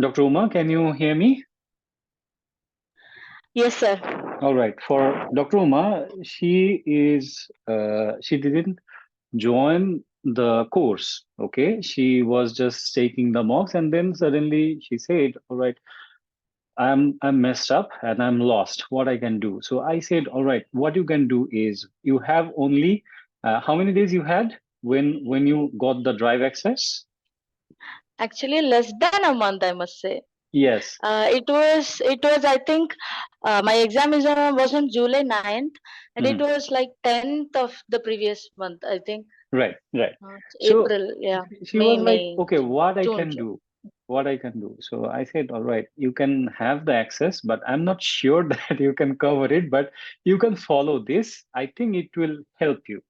Dr. Uma, can you hear me? Yes, sir. All right. For Dr. Uma, she didn't join the course. Okay. She was just taking the mocks and then suddenly she said, all right, I'm messed up and I'm lost. What I can do? So I said, all right, what you can do is you have only how many days you had when you got the drive access? Actually, less than a month, I must say. Yes. It was, I think, my exam was on July 9th, and it Mhm. was like 10th of the previous month, I think. Right, right. It's So April, yeah. she was like, May, okay, what I June, can June. do, what I can do. So I said, all right, you can have the access, but I'm not sure that you can cover it, but you can follow this. I think it will help you.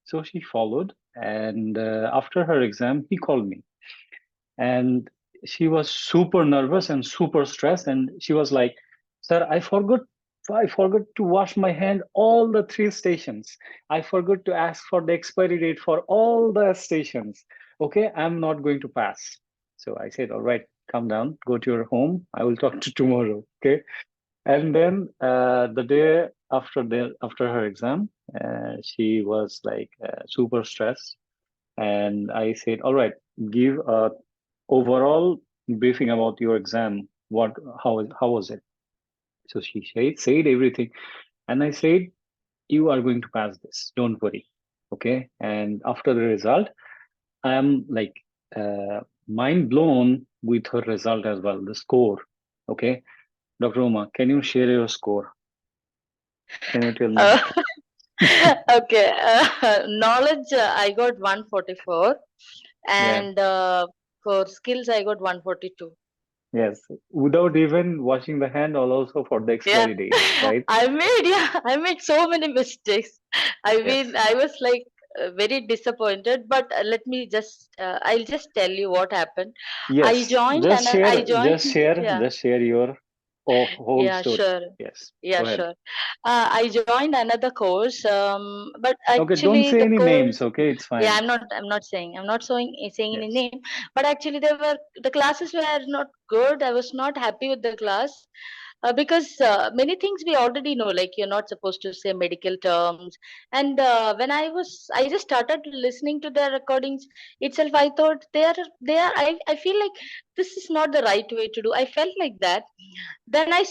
So she followed, and after her exam, he called me, and she was super nervous and super stressed, and she was like, "Sir, I forgot to wash my hand all the three stations. I forgot to ask for the expiry date for all the stations. Okay, I'm not going to pass." So I said, "All right, calm down, go to your home. I will talk to you tomorrow." Okay, and then the day after her exam, she was like super stressed, and I said, "All right, give a overall briefing about your exam. How was it?" So she said everything, and I said, "You are going to pass this. Don't worry." Okay. And after the result, I am like mind blown with her result as well, the score. Okay, Dr. Uma, can you share your score? Can you tell me? Uh, okay. Knowledge, I got 144, Yeah. and for skills, I got 142. Yes. Without even washing the hand, or also for the Yeah, expiry date, right? I made so many mistakes. I Yes. mean, I was like very disappointed. But I'll just tell you what happened. I Yes. joined Just and I share, joined. just share, Yeah, just share your whole yeah, story. sure. Yes. Yeah, Go ahead. sure. I joined another course, but Okay. Don't actually say the any names. course. Okay. It's Yeah, fine. I'm not saying any Yes. name, but actually the classes were not good. I was not happy with the class. Because many things we already know, like you're not supposed to say medical terms. And when I just started listening to their recordings itself, I thought I feel like this is not the right way to do. I felt like that. Then I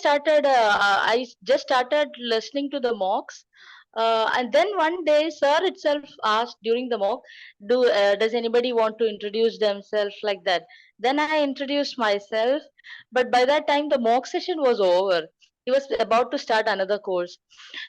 just started listening to the mocks. And then one day, sir itself asked during the mock, does anybody want to introduce themselves like that? Then I introduced myself, but by that time the mock session was over. He was about to start another course.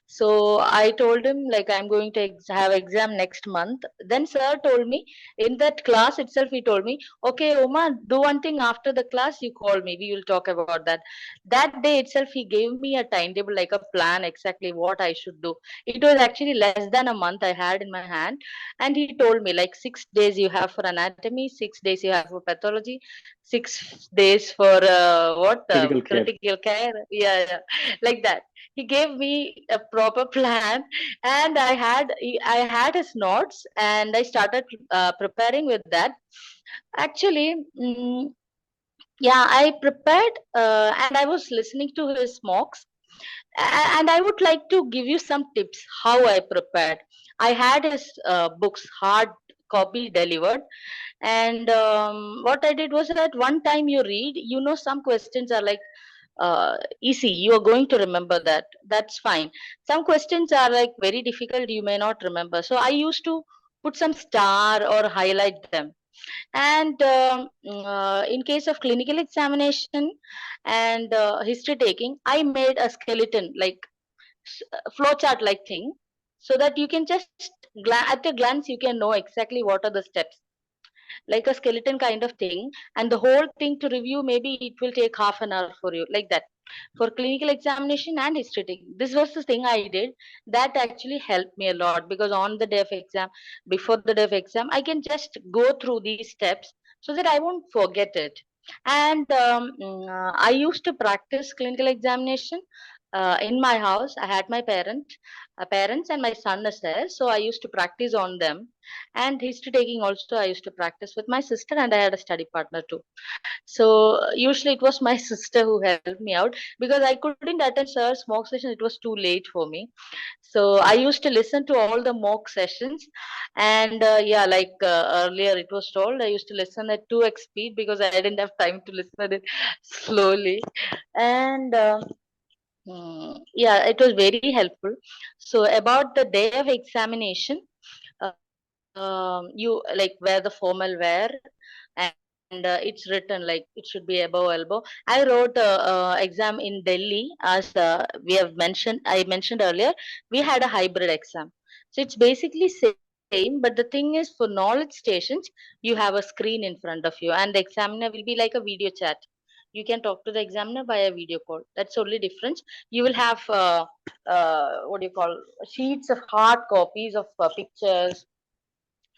So I told him like I'm going to have exam next month. Then sir told me in that class itself. He told me, okay, Oma, do one thing after the class. You call me. We will talk about that. That day itself, he gave me a timetable, like a plan exactly what I should do. It was actually less than a month I had in my hand, and he told me like 6 days you have for anatomy, 6 days you have for pathology, 6 days for what Critical care. critical care. Yeah, yeah, like that. He gave me a proper plan, and I had his notes, and I started preparing with that. Actually, yeah, I prepared, and I was listening to his mocks, and I would like to give you some tips how I prepared. I had his books hard copy delivered, and what I did was that one time you read, some questions are like easy. You are going to remember that. That's fine. Some questions are like very difficult. You may not remember. So I used to put some star or highlight them. And in case of clinical examination and history taking, I made a skeleton like flowchart like thing, so that you can just at a glance you can know exactly what are the steps, like a skeleton kind of thing. And the whole thing to review, maybe it will take half an hour for you, like that, for clinical examination and history taking. This was the thing I did that actually helped me a lot, because on the day of exam, before the day of exam, I can just go through these steps so that I won't forget it. And I used to practice clinical examination in my house. I had my parent. parents, and my son is there. So I used to practice on them. And history taking also I used to practice with my sister, and I had a study partner too. So usually it was my sister who helped me out, because I couldn't attend sir's mock session. It was too late for me. So I used to listen to all the mock sessions, and yeah, like earlier it was told, I used to listen at 2x speed because I didn't have time to listen it slowly. And yeah, it was very helpful. So about the day of examination, you like wear the formal wear, and it's written like it should be above elbow. I wrote exam in Delhi, as we have mentioned. I mentioned earlier, we had a hybrid exam, so it's basically same. But the thing is, for knowledge stations, you have a screen in front of you, and the examiner will be like a video chat. You can talk to the examiner via video call. That's only difference. You will have what do you call, sheets of hard copies of pictures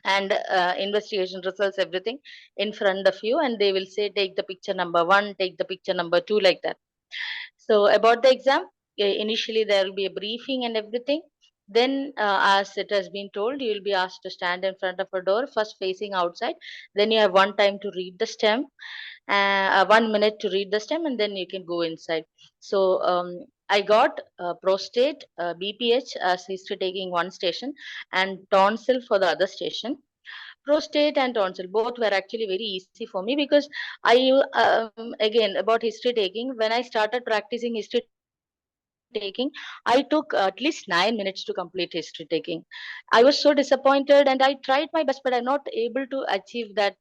and investigation results, everything in front of you, and they will say take the picture number 1, take the picture number 2, like that. So about the exam, initially there will be a briefing and everything. Then as it has been told, you will be asked to stand in front of a door, first facing outside. Then you have one time to read the stem, 1 minute to read the stem, and then you can go inside. So I got prostate, BPH as history taking one station, and tonsil for the other station. Prostate and tonsil both were actually very easy for me, because I again, about history taking, when I started practicing history taking, I took at least 9 minutes to complete history taking. I was so disappointed, and I tried my best, but I'm not able to achieve that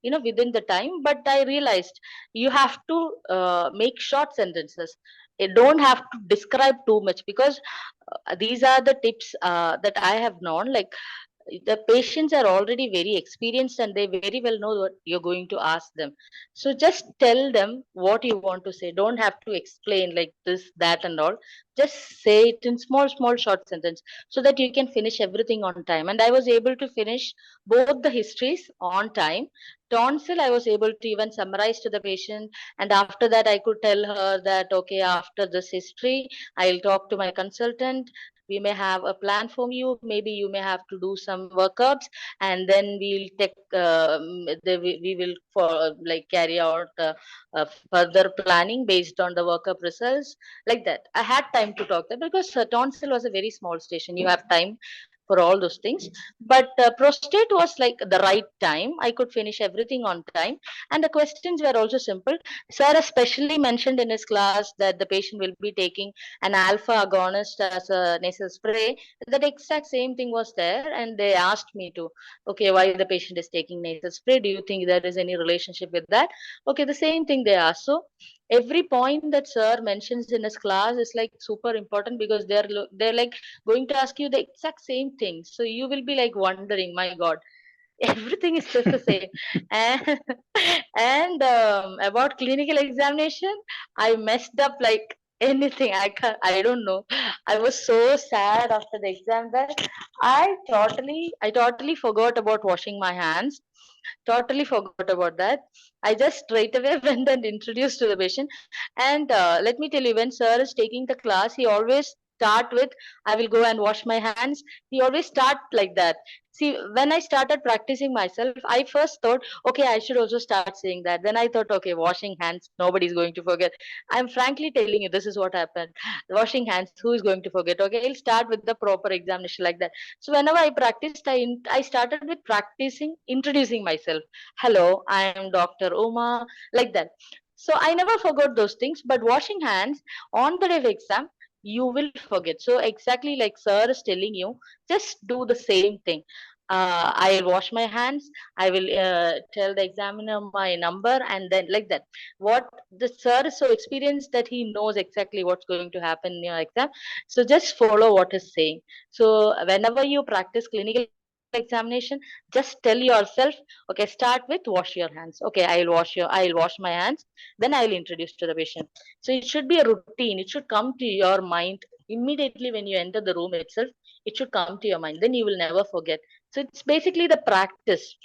within the time. But I realized you have to make short sentences. You don't have to describe too much, because these are the tips that I have known. Like, the patients are already very experienced, and they very well know what you're going to ask them. So just tell them what you want to say. Don't have to explain like this, that, and all. Just say it in small, small, short sentence, so that you can finish everything on time. And I was able to finish both the histories on time. Tonsil, I was able to even summarize to the patient, and after that, I could tell her that okay, after this history, I'll talk to my consultant. We may have a plan for you. Maybe you may have to do some workups, and then we'll take we will for like carry out further planning based on the workup results, like that. I had time to talk there, because tonsil was a very small station. You have time for all those things. But prostate was like the right time. I could finish everything on time, and the questions were also simple. Sir especially mentioned in his class that the patient will be taking an alpha agonist as a nasal spray. That exact same thing was there, and they asked me to, okay, why the patient is taking nasal spray? Do you think there is any relationship with that? Okay, the same thing they asked. So every point that sir mentions in his class is like super important, because they're like going to ask you the exact same thing. So you will be like wondering, my God, everything is just the same. And and about clinical examination, I messed up like anything. I don't know. I was so sad after the exam that I totally forgot about washing my hands. Totally forgot about that. I just straight away went and introduced to the patient. And let me tell you, when sir is taking the class, he always start with, I will go and wash my hands. He always start like that. See, when I started practicing myself, I first thought, okay, I should also start saying that. Then I thought, okay, washing hands, nobody's going to forget. I'm frankly telling you, this is what happened. Washing hands, who is going to forget? Okay, I'll start with the proper examination, like that. So whenever I practiced, I started with practicing introducing myself. Hello, I am Dr. Uma, like that. So I never forgot those things. But washing hands on the day of exam, you will forget. So exactly like sir is telling you, just do the same thing. I'll wash my hands. I will tell the examiner my number, and then like that. What the sir is so experienced that he knows exactly what's going to happen in your exam. So just follow what is saying. So whenever you practice clinical examination, just tell yourself, okay, start with wash your hands. Okay, I'll wash my hands. Then I'll introduce to the patient. So it should be a routine. It should come to your mind immediately when you enter the room itself. It should come to your mind. Then you will never forget. So it's basically the practice.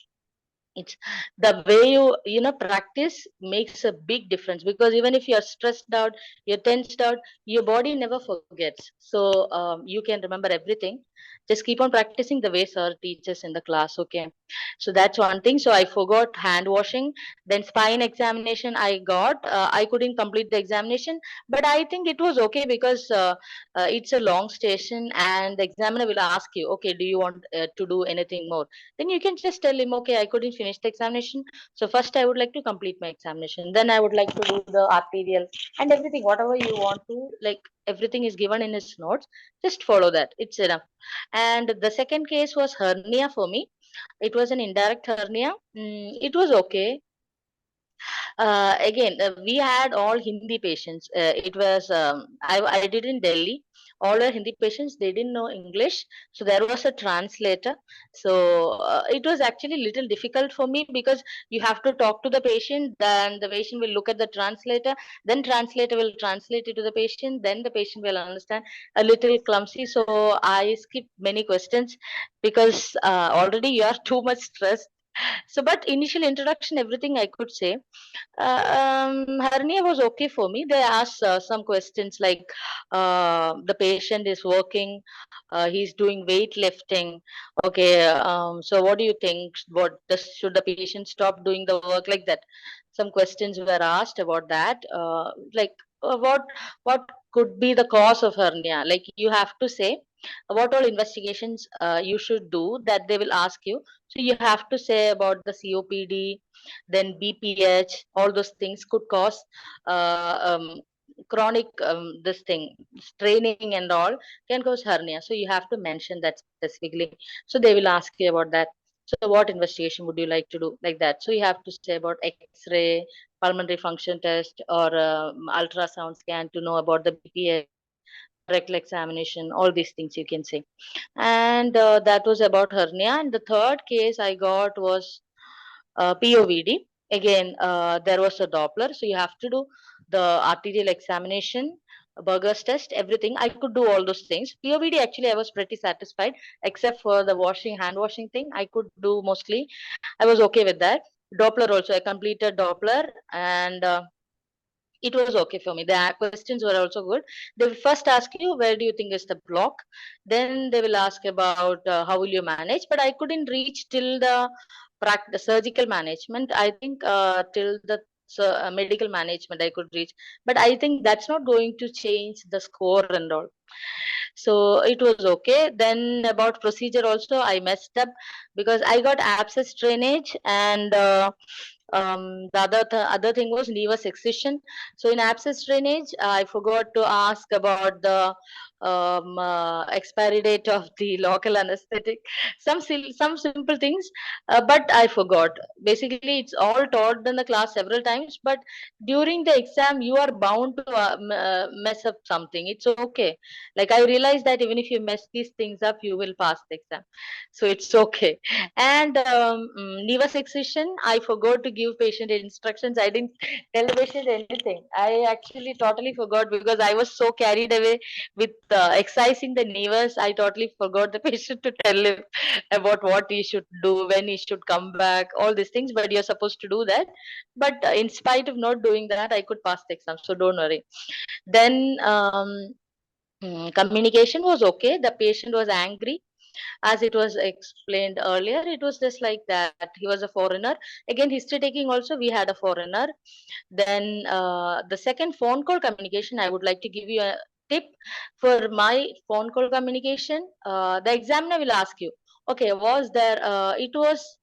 It's the way you practice makes a big difference, because even if you're stressed out, you're tensed out, your body never forgets. So you can remember everything. Just keep on practicing the way sir teaches in the class. Okay, so that's one thing. So I forgot hand washing. Then spine examination I got, I couldn't complete the examination, but I think it was okay, because it's a long station and the examiner will ask you, okay, do you want to do anything more? Then you can just tell him, okay, I couldn't finish the examination, so first I would like to complete my examination, then I would like to do the arterial and everything, whatever you want to, like, everything is given in his notes, just follow that, it's enough. And the second case was hernia for me. It was an indirect hernia. It was okay. Again, we had all Hindi patients. It was I did in Delhi. All are Hindi patients. They didn't know English, so there was a translator. So it was actually little difficult for me, because you have to talk to the patient. Then the patient will look at the translator. Then translator will translate it to the patient. Then the patient will understand. A little clumsy, so I skipped many questions, because already you are too much stressed. So, but initial introduction, everything I could say. Hernia was okay for me. They asked some questions like, the patient is working, he's doing weightlifting. Okay, so what do you think? What does, should the patient stop doing the work, like that? Some questions were asked about that. Like, what could be the cause of hernia? Like, you have to say what all investigations you should do, that they will ask you. So you have to say about the COPD, then BPH, all those things could cause chronic, this thing, straining and all can cause hernia. So you have to mention that specifically. So they will ask you about that. So what investigation would you like to do, like that? So you have to say about X-ray, pulmonary function test, or ultrasound scan to know about the BPH, rectal examination, all these things you can say. And that was about hernia. And the third case I got was POVD. Again, there was a Doppler, so you have to do the arterial examination, Burger's test, everything. I could do all those things. POVD, actually, I was pretty satisfied, except for the washing, hand washing thing. I could do mostly. I was okay with that. Doppler also, I completed Doppler, and it was okay for me. The questions were also good. They will first ask you, where do you think is the block? Then they will ask about how will you manage. But I couldn't reach till the surgical management. I think till the medical management I could reach. But I think that's not going to change the score and all. So it was okay. Then about procedure also, I messed up, because I got abscess drainage, and other thing was nevus excision. So in abscess drainage, I forgot to ask about the expiry date of the local anesthetic. Some simple things, but I forgot. Basically, it's all taught in the class several times, but during the exam, you are bound to mess up something. It's okay. Like, I realized that even if you mess these things up, you will pass the exam, so it's okay. And nevus excision, I forgot to give patient instructions. I didn't tell the patient anything. I actually totally forgot, because I was so carried away with excising the nevus. I totally forgot the patient to tell him about what he should do, when he should come back, all these things. But you're supposed to do that. But in spite of not doing that, I could pass the exam. So don't worry. Then communication was okay. The patient was angry, as it was explained earlier. It was just like that. He was a foreigner. Again, history taking also, we had a foreigner. Then the second, phone call communication, I would like to give you a tip for my phone call communication. The examiner will ask you, okay, was there, it was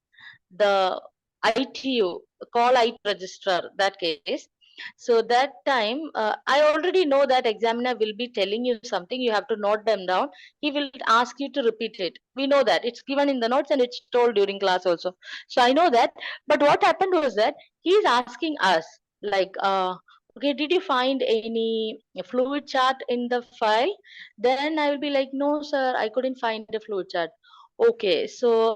the ITU, call IT registrar, that case. So that time, I already know that examiner will be telling you something. You have to note them down. He will ask you to repeat it. We know that it's given in the notes and it's told during class also. So I know that. But what happened was that he is asking us, like, okay, did you find any fluid chart in the file? Then I will be like, no, sir, I couldn't find a fluid chart. Okay, so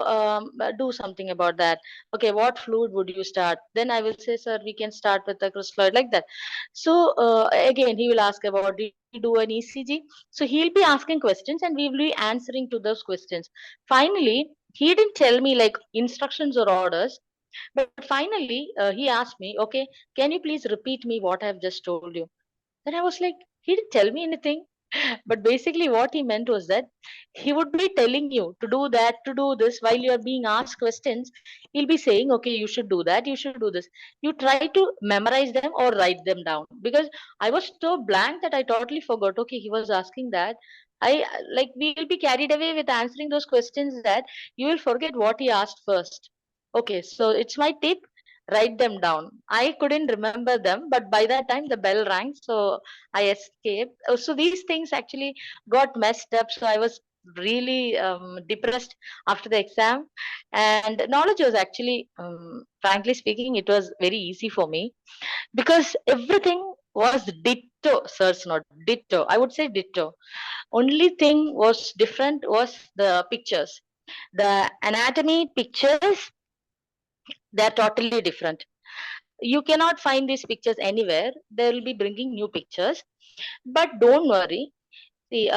do something about that. Okay, what fluid would you start? Then I will say, sir, we can start with the crystalloid, like that. So again, he will ask about, did you do an ECG? So he'll be asking questions and we will be answering to those questions. Finally, he didn't tell me like instructions or orders. But finally, he asked me, okay, can you please repeat me what I've just told you? Then I was like, he didn't tell me anything. But basically, what he meant was that he would be telling you to do that, to do this, while you are being asked questions. He'll be saying, okay, you should do that, you should do this. You try to memorize them or write them down. Because I was so blank that I totally forgot, okay, he was asking that. Like, we'll be carried away with answering those questions that you will forget what he asked first. Okay, so it's my tip, write them down. I couldn't remember them, but by that time the bell rang, so I escaped. So these things actually got messed up. So I was really depressed after the exam, and knowledge was actually, frankly speaking, it was very easy for me because everything was ditto. Sir's not ditto. I would say ditto. Only thing was different was the pictures. The anatomy pictures, they are totally different. You cannot find these pictures anywhere. They will be bringing new pictures, but don't worry. See,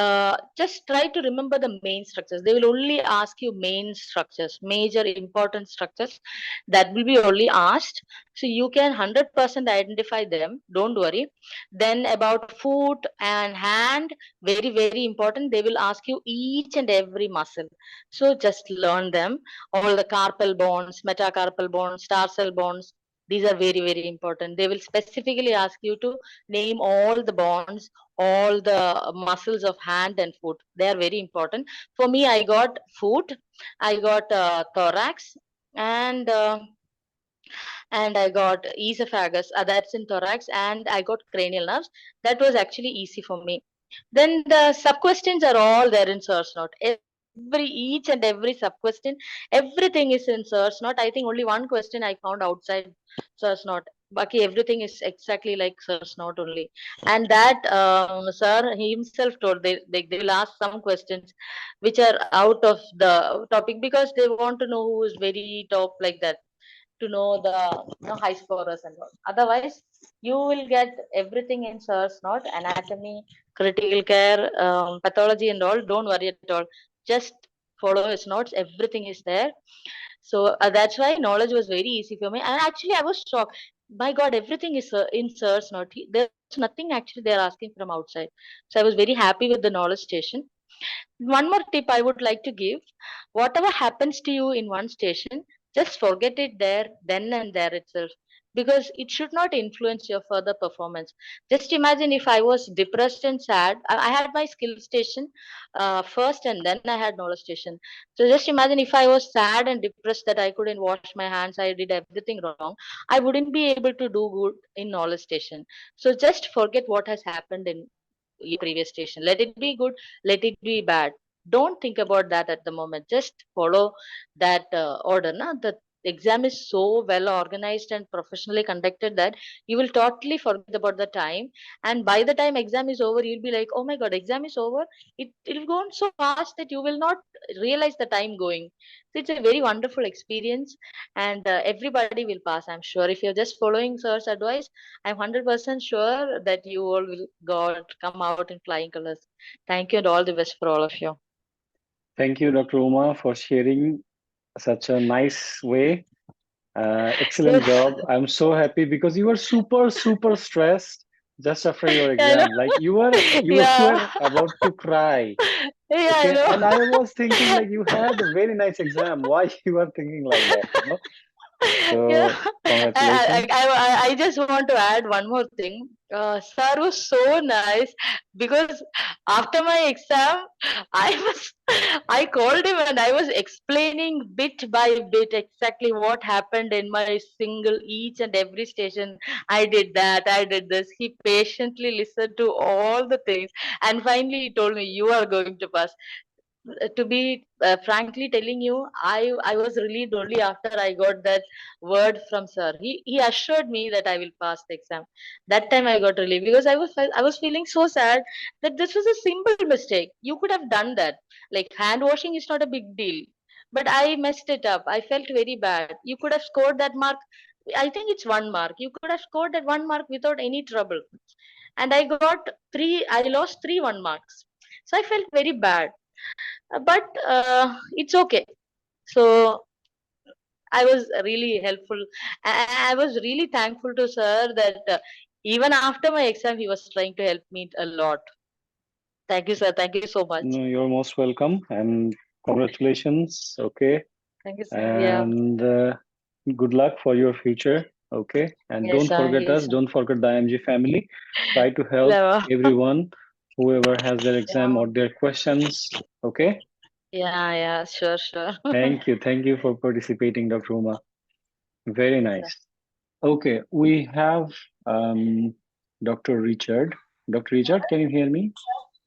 just try to remember the main structures. They will only ask you main structures, major important structures that will be only asked. So you can 100% identify them. Don't worry. Then about foot and hand, very, very important. They will ask you each and every muscle. So just learn them. All the carpal bones, metacarpal bones, tarsal bones. These are very, very important. They will specifically ask you to name all the bones, all the muscles of hand and foot. They are very important. For me, I got foot, I got thorax, and I got esophagus. That's in thorax, and I got cranial nerves. That was actually easy for me. Then the sub questions are all there in source note. Each and every sub question, everything is in source note. I think only one question I found outside source note. Baki everything is exactly like source note only. And that sir he himself told they will ask some questions which are out of the topic because they want to know who is very top like that, to know the high scorers and all. Otherwise, you will get everything in source, not anatomy, critical care, pathology, and all. Don't worry at all. Just follow his notes. Everything is there. So that's why knowledge was very easy for me. And actually, I was shocked. My God, everything is in source note. There was nothing actually they are asking from outside. So I was very happy with the knowledge station. One more tip I would like to give: whatever happens to you in one station, just forget it there, then and there itself, because it should not influence your further performance. Just imagine if I was depressed and sad. I had my skill station first, and then I had knowledge station. So just imagine if I was sad and depressed that I couldn't wash my hands, I did everything wrong, I wouldn't be able to do good in knowledge station. So just forget what has happened in your previous station. Let it be good, let it be bad. Don't think about that at the moment. Just follow that order. Na? The exam is so well organized and professionally conducted that you will totally forget about the time. And by the time exam is over, you'll be like, oh my god, exam is over. It'll go on so fast that you will not realize the time going. So it's a very wonderful experience, and everybody will pass, I'm sure. If you're just following sir's advice, I'm 100% sure that you all will come out in flying colors. Thank you, and all the best for all of you. Thank you, Dr. Uma, for sharing such a nice way. Excellent job. I'm so happy because you were super, super stressed just after your Yeah, I know. exam. Like you Yeah, were about to cry. yeah, I Okay. And I was thinking know. like you had a very nice exam. Why you are thinking like that, you know? Yeah, So congratulations. I just want to add one more thing. Sir was so nice because after my exam, I was I called him and I was explaining bit by bit exactly what happened in my single each and every station. I did that, I did this. He patiently listened to all the things, and finally he told me, "You are going to pass." To be frankly telling you, I was relieved only after I got that word from sir. He assured me that I will pass the exam. That time I got relieved because I was feeling so sad that this was a simple mistake. You could have done that. Like, hand washing is not a big deal, but I messed it up. I felt very bad. You could have scored that mark. I think it's 1 mark. You could have scored that 1 mark without any trouble, and I got three. I lost 3 1 marks, so I felt very bad. But it's okay. So I was really helpful. I was really thankful to sir that even after my exam, he was trying to help me a lot. Thank you, sir. Thank you so much. No, you're most welcome and congratulations. Okay. Thank you, sir. Yeah. And good luck for your future. Okay. And Yes, don't sir. forget Yes, us. sir. Don't forget the IMG family. Try to help Never. everyone, whoever has their exam Yeah. or their questions. Okay. Yeah, yeah. Sure, sure. Thank you. Thank you for participating, Dr. Uma. Very Yes, sir. nice. Okay. We have Dr. Richard. Dr. Richard, can you hear me?